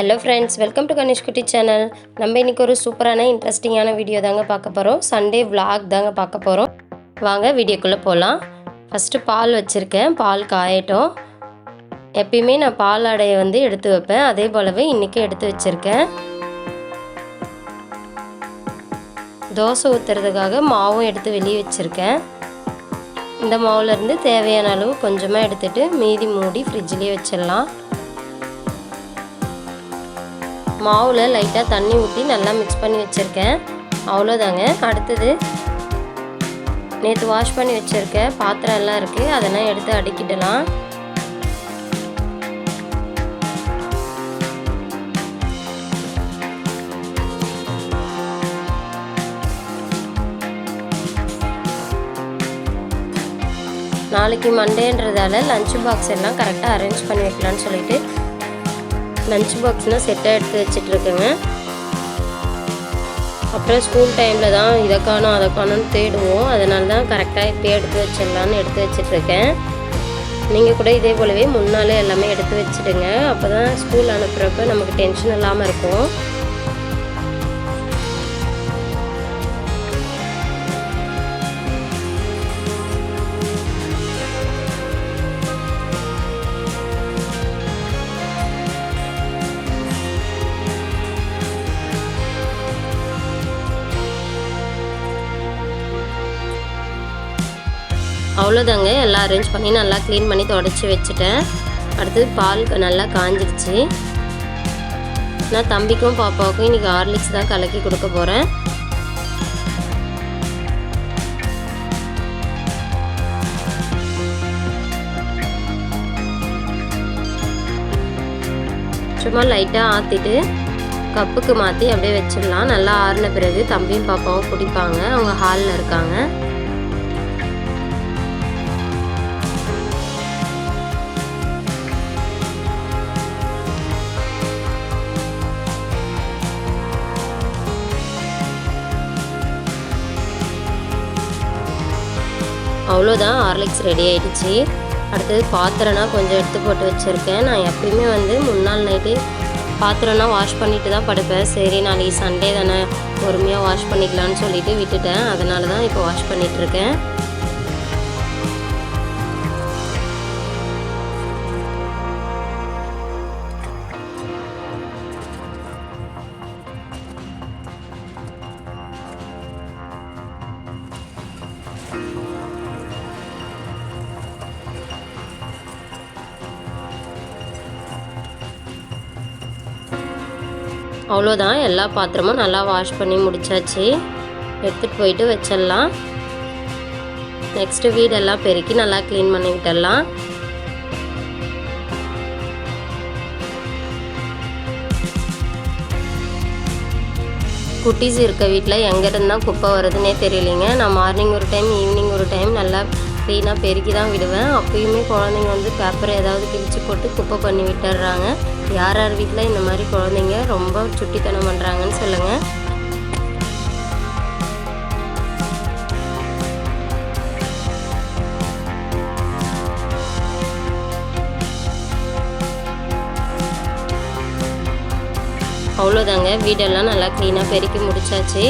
Hello friends, welcome to Ganesh குட்டி channel. நம்ம இன்றைக்கி ஒரு சூப்பரான இன்ட்ரெஸ்டிங்கான வீடியோ தாங்க பார்க்க போகிறோம். சண்டே விலாக் தாங்க பார்க்க போகிறோம். வாங்க வீடியோக்குள்ளே போகலாம். ஃபஸ்ட்டு பால் வச்சுருக்கேன், பால் காயட்டும். எப்பயுமே நான் பால் அடையை எடுத்து வைப்பேன், அதே போலவே இன்றைக்கி எடுத்து வச்சுருக்கேன். தோசை ஊற்றுறதுக்காக மாவும் எடுத்து வெளியே வச்சுருக்கேன். இந்த மாவுலேருந்து தேவையான அளவு கொஞ்சமாக எடுத்துகிட்டு மீதி மூடி ஃப்ரிட்ஜ்லேயே வச்சிடலாம். மாவில் லைட்டாக தண்ணி ஊற்றி நல்லா மிக்ஸ் பண்ணி வச்சுருக்கேன். அவ்வளோதாங்க. அடுத்தது நேற்று வாஷ் பண்ணி வச்சுருக்க பாத்திரம் எல்லாம் இருக்குது, அதெல்லாம் எடுத்து அடுக்கிடலாம். நாளைக்கு மண்டேன்றதால லஞ்ச் பாக்ஸ் எல்லாம் கரெக்டாக அரேஞ்ச் பண்ணி வைக்கலான்னு சொல்லிட்டு லஞ்ச் பாக்ஸ்னால் செட்டாக எடுத்து வச்சிட்ருக்கேங்க. அப்புறம் ஸ்கூல் டைமில் தான் இதை காணும் அதை காணும்னு தேடுவோம், அதனால தான் கரெக்டாக இப்போ எடுத்து வச்சிடலான்னு எடுத்து வச்சிட்ருக்கேன். நீங்கள் கூட இதே போலவே முன்னாலே எல்லாமே எடுத்து வச்சுடுங்க, அப்போ தான் ஸ்கூல் அனுப்புகிறப்ப நமக்கு டென்ஷன் இல்லாமல் இருக்கும். அவ்வளோதாங்க. எல்லாம் அரேஞ்ச் பண்ணி நல்லா க்ளீன் பண்ணி தொடச்சி வச்சுட்டேன். அடுத்து பால் நல்லா காஞ்சிடுச்சு. நான் தம்பிக்கும் பாப்பாவுக்கும் இன்றைக்கி ஹார்லிக்ஸ் தான் கலக்கி கொடுக்க போகிறேன். சும்மா லைட்டாக ஆற்றிட்டு கப்புக்கு மாற்றி அப்படியே வச்சிடலாம். நல்லா ஆறின பிறகு தம்பியும் பாப்பாவும் குடிப்பாங்க, அவங்க ஹாலில் இருக்காங்க. அவ்வளோதான், ஹார்லிக்ஸ் ரெடி ஆகிடுச்சு. அடுத்தது பாத்திரம்னா கொஞ்சம் எடுத்து போட்டு வச்சுருக்கேன். நான் எப்பயுமே முன்னாள் நைட்டு பாத்திரம்னா வாஷ் பண்ணிட்டு தான் படுப்பேன். சரி நாளைக்கு சண்டே தானே பொறுமையாக வாஷ் பண்ணிக்கலான்னு சொல்லிட்டு விட்டுட்டேன். அதனால தான் இப்போ வாஷ் பண்ணிகிட்ருக்கேன். அவ்வளோதான், எல்லா பாத்திரமும் நல்லா வாஷ் பண்ணி முடிச்சாச்சு. எடுத்துகிட்டு போயிட்டு வச்சிடலாம். நெக்ஸ்ட்டு வீடெல்லாம் பெருக்கி நல்லா க்ளீன் பண்ணி விட்டுடலாம். குட்டீஸ் இருக்க வீட்டில் எங்கேருந்து தான் குப்பை வருதுன்னே தெரியலைங்க. நான் மார்னிங் ஒரு டைம் ஈவினிங் ஒரு டைம் நல்லா க்ளீனாக பெருக்கி தான் விடுவேன். அப்பயுமே குழந்தைங்க பேப்பரை ஏதாவது கிழிச்சு போட்டு குப்பை பண்ணி விட்டுடுறாங்க. யார் யார் வீட்டில் இந்த மாதிரி குழந்தைங்க ரொம்ப சுட்டித்தனம் பண்ணுறாங்கன்னு சொல்லுங்கள். அவ்வளோதாங்க, வீடெல்லாம் நல்லா க்ளீனாக பெருக்கி முடிச்சாச்சு.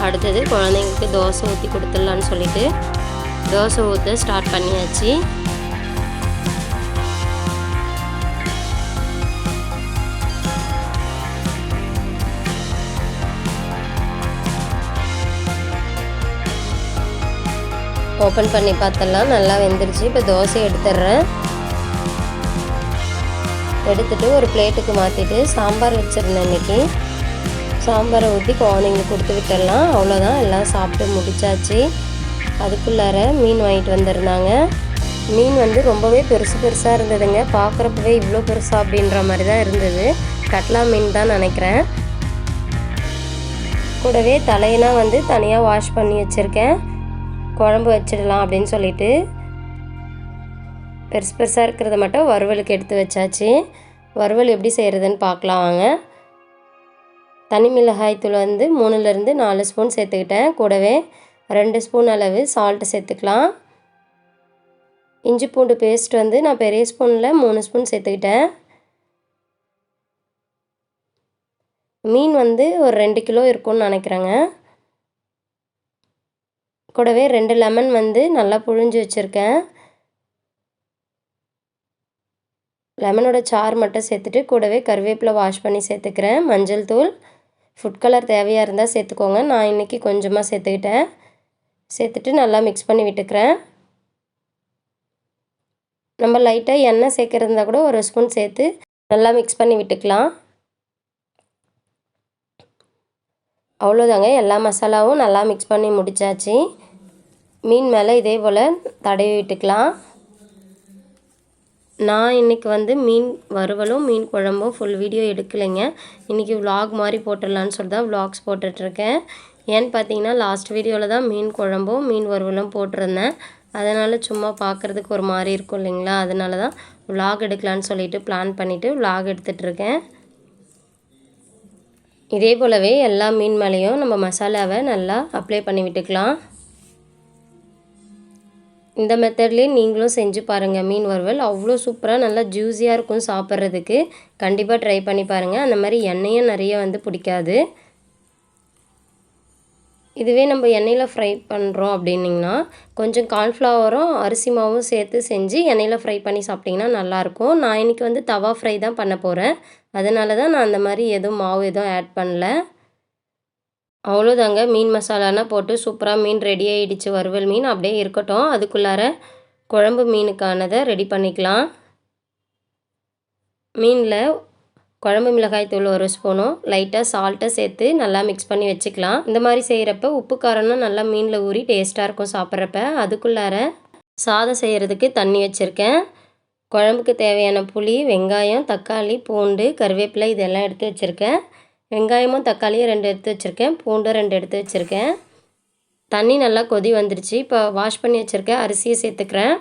அடுத்தது குழந்தைங்களுக்கு தோசை ஊற்றி கொடுத்துடலான்னு சொல்லிட்டு தோசை ஊற்ற ஸ்டார்ட் பண்ணியாச்சு. ஓப்பன் பண்ணி பார்த்தலாம், நல்லா வெந்துருச்சு. இப்போ தோசை எடுத்துடுறேன். எடுத்துகிட்டு ஒரு பிளேட்டுக்கு மாற்றிட்டு சாம்பார் வச்சுருந்தேன். இன்றைக்கி சாம்பாரை ஊற்றி குழந்தைங்களுக்கு கொடுத்து விட்டுடலாம். அவ்வளோதான், எல்லாம் சாப்பிட்டு முடிச்சாச்சு. அதுக்குள்ளார மீன் வாங்கிட்டு வந்திருந்தாங்க. மீன் ரொம்பவே பெருசாக இருந்ததுங்க. பார்க்குறப்பவே இவ்வளோ பெருசாக அப்படின்ற மாதிரி தான் இருந்தது. கட்லா மீன் தான் நினைக்கிறேன். கூடவே தலையினா தனியாக வாஷ் பண்ணி வச்சுருக்கேன். குழம்பு வச்சிடலாம் அப்படின்னு சொல்லிட்டு பெருசாக இருக்கிறத மட்டும் வறுவலுக்கு எடுத்து வச்சாச்சு. வறுவல் எப்படி செய்கிறதுன்னு பார்க்கலாம் வாங்க. தனி மிளகாய் தூள் 3லேருந்து 4 ஸ்பூன் சேர்த்துக்கிட்டேன். கூடவே 2 ஸ்பூன் அளவு சால்ட்டு சேர்த்துக்கலாம். இஞ்சி பூண்டு பேஸ்ட் நான் பெரிய ஸ்பூனில் 3 ஸ்பூன் சேர்த்துக்கிட்டேன். மீன் வந்து ஒரு 2 கிலோ இருக்கும்னு நினைக்கிறேங்க. கூடவே 2 லெமன் வந்து நல்லா புழிஞ்சு வச்சுருக்கேன். லெமனோட சாறு மட்டும் சேர்த்துட்டு கூடவே கருவேப்பிலை வாஷ் பண்ணி சேர்த்துக்கிறேன். மஞ்சள் தூள், ஃபுட் கலர் தேவையாக இருந்தால் சேர்த்துக்கோங்க. நான் இன்றைக்கி கொஞ்சமாக சேர்த்துக்கிட்டேன். சேர்த்துட்டு நல்லா மிக்ஸ் பண்ணி விட்டுக்கிறேன். நம்ம லைட்டாக எண்ணெய் சேர்க்குறதா கூட ஒரு ஸ்பூன் சேர்த்து நல்லா மிக்ஸ் பண்ணி விட்டுக்கலாம். அவ்வளோதாங்க, எல்லா மசாலாவும் நல்லா மிக்ஸ் பண்ணி முடித்தாச்சு. மீன் மேலே இதே போல் தடவி விட்டுக்கலாம். நான் இன்றைக்கி வந்து மீன் வறுவலும் மீன் குழம்பும் ஃபுல் வீடியோ எடுக்கலைங்க. இன்றைக்கி விலாக் மாதிரி போட்டுடலான்னு சொல்லி தான் விலாக்ஸ் போட்டுட்ருக்கேன். ஏன்னு பார்த்தீங்கன்னா லாஸ்ட் வீடியோவில் தான் மீன் குழம்பும் மீன் வறுவலும் போட்டிருந்தேன். அதனால் சும்மா பார்க்குறதுக்கு ஒரு மாதிரி இருக்கும் இல்லைங்களா, அதனால தான் விலாக் எடுக்கலான்னு சொல்லிட்டு பிளான் பண்ணிவிட்டு விலாக் எடுத்துகிட்ருக்கேன். இதே போலவே எல்லா மீன் மேலேயும் நம்ம மசாலாவை நல்லா அப்ளை பண்ணி விட்டுக்கலாம். இந்த மெத்தட்லேயே நீங்களும் செஞ்சு பாருங்கள். மீன் வறுவல் அவ்வளோ சூப்பராக நல்லா ஜூஸியாக இருக்கும் சாப்பிட்றதுக்கு. கண்டிப்பாக ட்ரை பண்ணி பாருங்கள். அந்த மாதிரி எண்ணெயும் நிறைய வந்து பிடிக்காது. இதுவே நம்ம எண்ணெயில் ஃப்ரை பண்ணுறோம் அப்படின்னிங்கன்னா கொஞ்சம் கார்ன்ஃப்ளவரும் அரிசி மாவும் சேர்த்து செஞ்சு எண்ணெயில் ஃப்ரை பண்ணி சாப்பிட்டிங்கன்னா நல்லாயிருக்கும். நான் இன்றைக்கி வந்து தவா ஃப்ரை தான் பண்ண போகிறேன். அதனால தான் நான் அந்த மாதிரி எதுவும் மாவு எதுவும் ஆட் பண்ணல. அவ்வளோதாங்க, மீன் மசாலானா போட்டு சூப்பராக மீன் ரெடி ஆகிடுச்சு. வறுவல் மீன் அப்படியே இருக்கட்டும். அதுக்குள்ளார குழம்பு மீனுக்கானதை ரெடி பண்ணிக்கலாம். மீனில் குழம்பு மிளகாய் தூள் 1 ஸ்பூனும் லைட்டாக சால்ட்டை சேர்த்து நல்லா மிக்ஸ் பண்ணி வச்சுக்கலாம். இந்த மாதிரி செய்கிறப்ப உப்பு காரம்னா நல்லா மீனில் ஊறி டேஸ்ட்டாக இருக்கும் சாப்பிட்றப்ப. அதுக்குள்ளார சாதம் செய்கிறதுக்கு தண்ணி வச்சுருக்கேன். குழம்புக்கு தேவையான புளி, வெங்காயம், தக்காளி, பூண்டு, கருவேப்பிலை இதெல்லாம் எடுத்து வச்சுருக்கேன். வெங்காயமும் தக்காளியும் 2 எடுத்து வச்சுருக்கேன். பூண்டு 2 எடுத்து வச்சுருக்கேன். தண்ணி நல்லா கொதி வந்துடுச்சு. இப்போ வாஷ் பண்ணி வச்சுருக்கேன் அரிசியை சேர்த்துக்கிறேன்.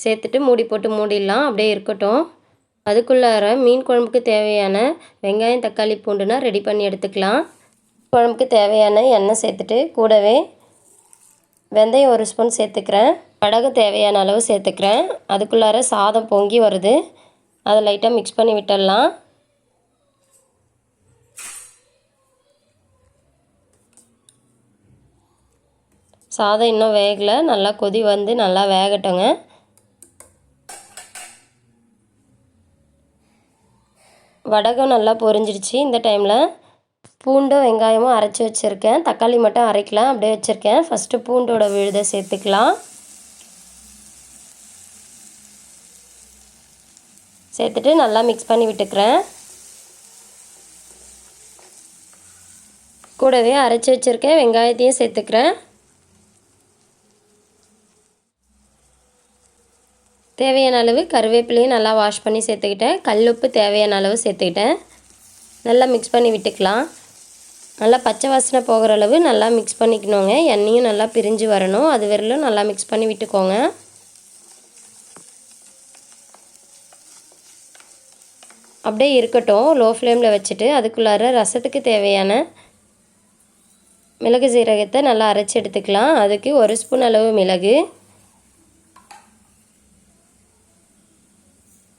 சேர்த்துட்டு மூடி போட்டு மூடிடலாம், அப்படியே இருக்கட்டும். அதுக்குள்ளார மீன் குழம்புக்கு தேவையான வெங்காயம், தக்காளி, பூண்டுனா ரெடி பண்ணி எடுத்துக்கலாம். குழம்புக்கு தேவையான எண்ணெய் சேர்த்துட்டு கூடவே வெந்தயம் 1 ஸ்பூன் சேர்த்துக்கிறேன். கடுகு தேவையான அளவு சேர்த்துக்கிறேன். அதுக்குள்ளார சாதம் பொங்கி வருது, அதை லைட்டாக மிக்ஸ் பண்ணி விட்டுடலாம். சாதம் இன்னும் வேகலை, நல்லா கொதி வந்து நல்லா வேகட்டுங்க. வடகம் நல்லா பொரிஞ்சிடுச்சு. இந்த டைமில் பூண்டும் வெங்காயமும் அரைச்சி வச்சுருக்கேன். தக்காளி மட்டும் அரைக்கலாம், அப்படியே வச்சுருக்கேன். ஃபஸ்ட்டு பூண்டோட விழுதை சேர்த்துக்கலாம். சேர்த்துட்டு நல்லா மிக்ஸ் பண்ணி விட்டுக்கிறேன். கூடவே அரைச்சி வச்சுருக்கேன் வெங்காயத்தையும் சேர்த்துக்கிறேன். தேவையான அளவு கருவேப்பிலையும் நல்லா வாஷ் பண்ணி சேர்த்துக்கிட்டேன். கல்லுப்பு தேவையான அளவு சேர்த்துக்கிட்டேன். நல்லா மிக்ஸ் பண்ணி விட்டுக்கலாம். நல்லா பச்சை வாசனை போகிற அளவு நல்லா மிக்ஸ் பண்ணிக்கணுங்க. எண்ணெயும் நல்லா பிரிஞ்சு வரணும், அது வரையிலும் நல்லா மிக்ஸ் பண்ணி விட்டுக்கோங்க. அப்படியே இருக்கட்டும், லோ ஃப்ளேமில் வச்சுட்டு அதுக்குள்ளார ரசத்துக்கு தேவையான மிளகு சீரகத்தை நல்லா அரைச்சி எடுத்துக்கலாம். அதுக்கு 1 ஸ்பூன் அளவு மிளகு,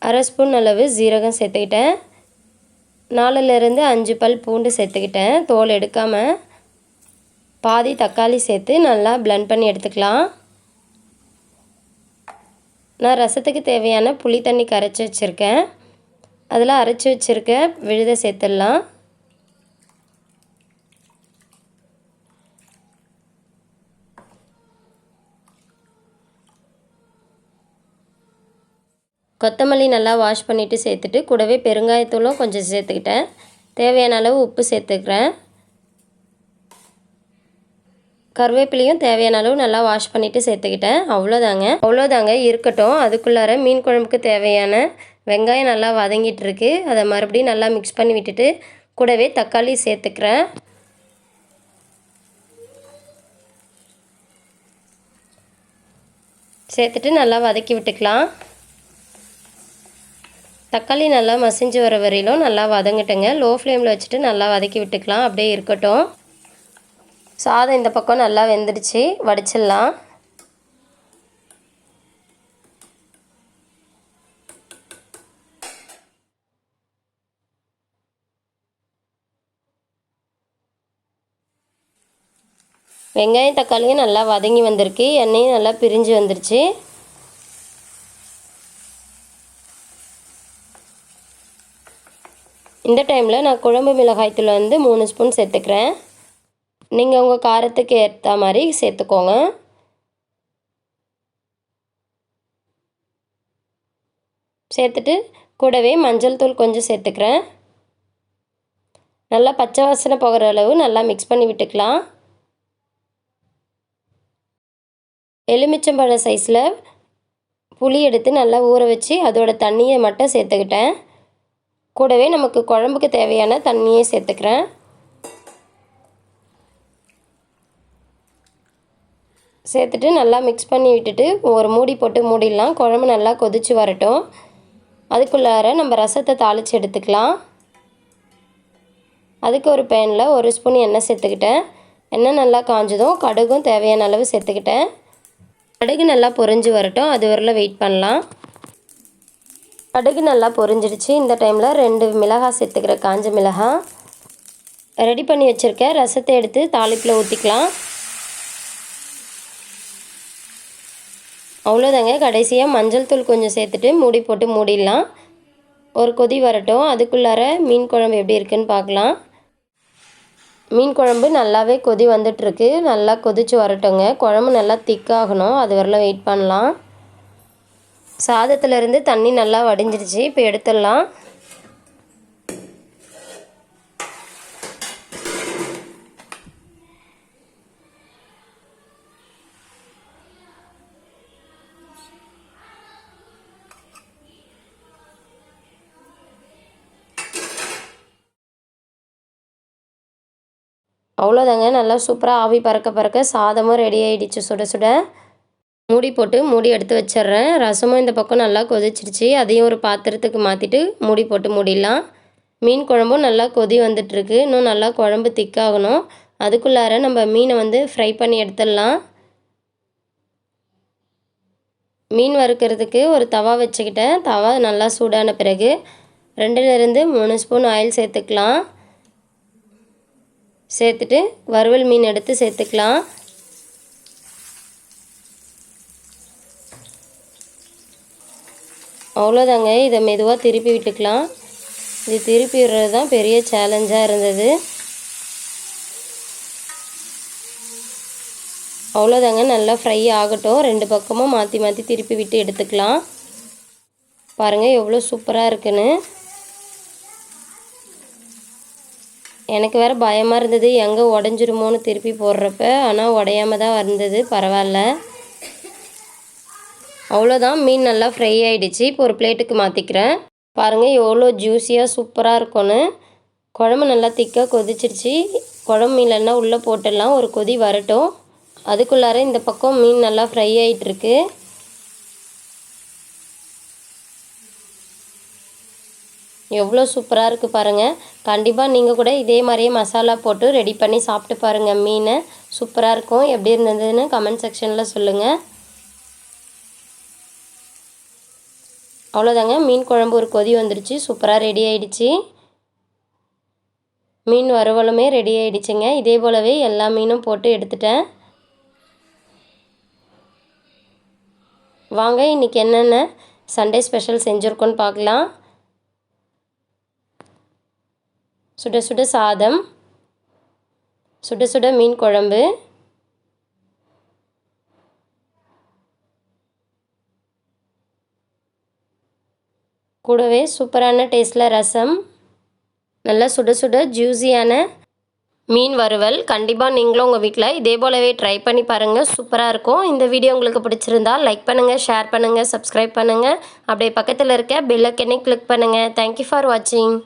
1/2 ஸ்பூன் அளவு ஜீரகம் சேர்த்துக்கிட்டேன். 4லேருந்து 5 பல் பூண்டு சேர்த்துக்கிட்டேன். தோல் எடுக்காமல் பாதி தக்காளி சேர்த்து நல்லா பிளெண்ட் பண்ணி எடுத்துக்கலாம். நான் ரசத்துக்கு தேவையான புளி தண்ணி கரைச்சி வச்சுருக்கேன். அதில் அரைச்சி வச்சுருக்க விழுதை சேர்த்துடலாம். கொத்தமல்லி நல்லா வாஷ் பண்ணிவிட்டு சேர்த்துட்டு கூடவே பெருங்காயத்தூளும் கொஞ்சம் சேர்த்துக்கிட்டேன். தேவையான அளவு உப்பு சேர்த்துக்கிறேன். கருவேப்பிலையும் தேவையான அளவு நல்லா வாஷ் பண்ணிவிட்டு சேர்த்துக்கிட்டேன். அவ்வளோதாங்க இருக்கட்டும். அதுக்குள்ளார மீன் குழம்புக்கு தேவையான வெங்காயம் நல்லா வதங்கிட்டுருக்கு. அதை மறுபடியும் நல்லா மிக்ஸ் பண்ணி விட்டுட்டு கூடவே தக்காளி சேர்த்துக்கிறேன். சேர்த்துட்டு நல்லா வதக்கி விட்டுக்கலாம். தக்காளி நல்லா மசிஞ்சு வர வரையிலும் நல்லா வதங்கட்டுங்க. லோ ஃப்ளேமில் வச்சுட்டு நல்லா வதக்கி விட்டுக்கலாம், அப்படியே இருக்கட்டும். சாதம் இந்த பக்கம் நல்லா வெந்துடுச்சு, வடிச்சிடலாம். வெங்காயம் தக்காளியும் நல்லா வதங்கி வந்திருக்கு, எண்ணெயும் நல்லா பிரிஞ்சு வந்துருச்சு. இந்த டைமில் நான் குழம்பு மிளகாய்த்தூள் வந்து 3 ஸ்பூன் சேர்த்துக்கிறேன். நீங்கள் உங்கள் காரத்துக்கு ஏற்ற மாதிரி சேர்த்துக்கோங்க. சேர்த்துட்டு கூடவே மஞ்சள் தூள் கொஞ்சம் சேர்த்துக்கிறேன். நல்லா பச்சை வாசனை போகிற அளவு நல்லா மிக்ஸ் பண்ணி விட்டுக்கலாம். எலுமிச்சம்பழ சைஸில் புளி எடுத்து நல்லா ஊற வச்சு அதோட தண்ணியை மட்டும் சேர்த்துக்கிட்டேன். கூடவே நமக்கு குழம்புக்கு தேவையான தண்ணியை சேர்த்துக்கிறேன். சேர்த்துட்டு நல்லா மிக்ஸ் பண்ணி விட்டுட்டு ஒரு மூடி போட்டு மூடிடலாம். குழம்பு நல்லா கொதித்து வரட்டும். அதுக்குள்ளார நம்ம ரசத்தை தாளித்து எடுத்துக்கலாம். அதுக்கு ஒரு பேனில் 1 ஸ்பூன் எண்ணெய் சேர்த்துக்கிட்டேன். எண்ணெய் நல்லா காஞ்சதும் கடுகும் தேவையான அளவு சேர்த்துக்கிட்டேன். கடுகு நல்லா பொரிஞ்சு வரட்டும், அது வரல வெயிட் பண்ணலாம். கடுகு நல்லா பொரிஞ்சிடுச்சு. இந்த டைமில் 2 மிளகாய் சேர்த்துக்கிறேன், காஞ்ச மிளகாய். ரெடி பண்ணி வச்சுருக்க ரசத்தை எடுத்து தாளிப்பில் ஊற்றிக்கலாம். அவ்வளோதாங்க. கடைசியாக மஞ்சள் தூள் கொஞ்சம் சேர்த்துட்டு மூடி போட்டு மூடிடலாம். ஒரு கொதி வரட்டும். அதுக்குள்ளார மீன் குழம்பு எப்படி இருக்குன்னு பார்க்கலாம். மீன் குழம்பு நல்லாவே கொதி வந்துட்டுருக்கு. நல்லா கொதித்து வரட்டுங்க. குழம்பு நல்லா திக்காகணும், அது வரல வெயிட் பண்ணலாம். சாதத்துலேருந்து தண்ணி நல்லா வடிஞ்சிருச்சு. இப்போ எடுத்துடலாம். அவ்வளோதாங்க. நல்லா சூப்பராக ஆவி பறக்க பறக்க சாதமும் ரெடி ஆகிடுச்சு. சுட சுட மூடி போட்டு மூடி எடுத்து வச்சிட்றேன். ரசமும் இந்த பக்கம் நல்லா கொதிச்சிருச்சு. அதையும் ஒரு பாத்திரத்துக்கு மாற்றிட்டு மூடி போட்டு மூடிடலாம். மீன் குழம்பும் நல்லா கொதி வந்துட்டுருக்கு. இன்னும் நல்லா குழம்பு திக்காகணும். அதுக்குள்ளார நம்ம மீனை வந்து ஃப்ரை பண்ணி எடுத்துடலாம். மீன் வறுக்கிறதுக்கு ஒரு தவா வச்சுக்கிட்டேன். தவா நல்லா சூடான பிறகு 2லேருந்து 3 ஸ்பூன் ஆயில் சேர்த்துக்கலாம். சேர்த்துட்டு வறுவல் மீன் எடுத்து சேர்த்துக்கலாம். அவ்வளோதாங்க. இதை மெதுவாக திருப்பி விட்டுக்கலாம். இது திருப்பி விடுறது தான் பெரிய சேலஞ்சாக இருந்தது. அவ்வளோதாங்க. நல்லா ஃப்ரை ஆகட்டும். 2 பக்கமும் மாற்றி மாற்றி திருப்பி விட்டு எடுத்துக்கலாம். பாருங்கள் எவ்வளோ சூப்பராக இருக்குன்னு. எனக்கு வேறு பயமாக இருந்தது, எங்கே உடஞ்சிருமோன்னு திருப்பி போடுறப்ப. ஆனால் உடையாமல் தான் வந்தது, பரவாயில்ல. அவ்வளோதான், மீன் நல்லா ஃப்ரை ஆகிடுச்சு. இப்போ ஒரு பிளேட்டுக்கு மாற்றிக்கிறேன். பாருங்கள் எவ்வளோ ஜூஸியாக சூப்பராக இருக்கும்னு. குழம்பு நல்லா திக்காக கொதிச்சிருச்சு. குழம்பு மீன்லன்னா உள்ளே போட்டுடலாம். ஒரு கொதி வரட்டும். அதுக்குள்ளார இந்த பக்கம் மீன் நல்லா ஃப்ரை ஆகிட்டுருக்கு. எவ்வளோ சூப்பராக இருக்குது பாருங்கள். கண்டிப்பாக நீங்கள் கூட இதே மாதிரியே மசாலா போட்டு ரெடி பண்ணி சாப்பிட்டு பாருங்கள். மீனை சூப்பராக இருக்கும். எப்படி இருந்ததுன்னு கமெண்ட் செக்ஷனில் சொல்லுங்கள். அவ்வளோதாங்க. மீன் குழம்பு ஒரு கொதி வந்துருச்சு. சூப்பராக ரெடி ஆகிடுச்சு. மீன் வறுவலுமே ரெடி ஆகிடுச்சுங்க. இதே போலவே எல்லா மீனும் போட்டு எடுத்துட்டேன். வாங்க இன்றைக்கி என்னென்ன சண்டே ஸ்பெஷல் செஞ்சுருக்கோன்னு பார்க்கலாம். சுட சுட சாதம், சுட சுட மீன் குழம்பு, கூடவே சூப்பரான டேஸ்ட்டில் ரசம், நல்லா சுட சுட ஜூஸியான மீன் வறுவல். கண்டிப்பாக நீங்களும் உங்கள் வீட்டில் இதே போலவே ட்ரை பண்ணி பாருங்கள். சூப்பராக இருக்கும். இந்த வீடியோ உங்களுக்கு பிடிச்சிருந்தா லைக் பண்ணுங்கள், ஷேர் பண்ணுங்கள், சப்ஸ்கிரைப் பண்ணுங்கள். அப்படியே பக்கத்தில் இருக்க பெல் ஐக்கனை கிளிக் பண்ணுங்கள். தேங்க்யூ ஃபார் வாட்சிங்.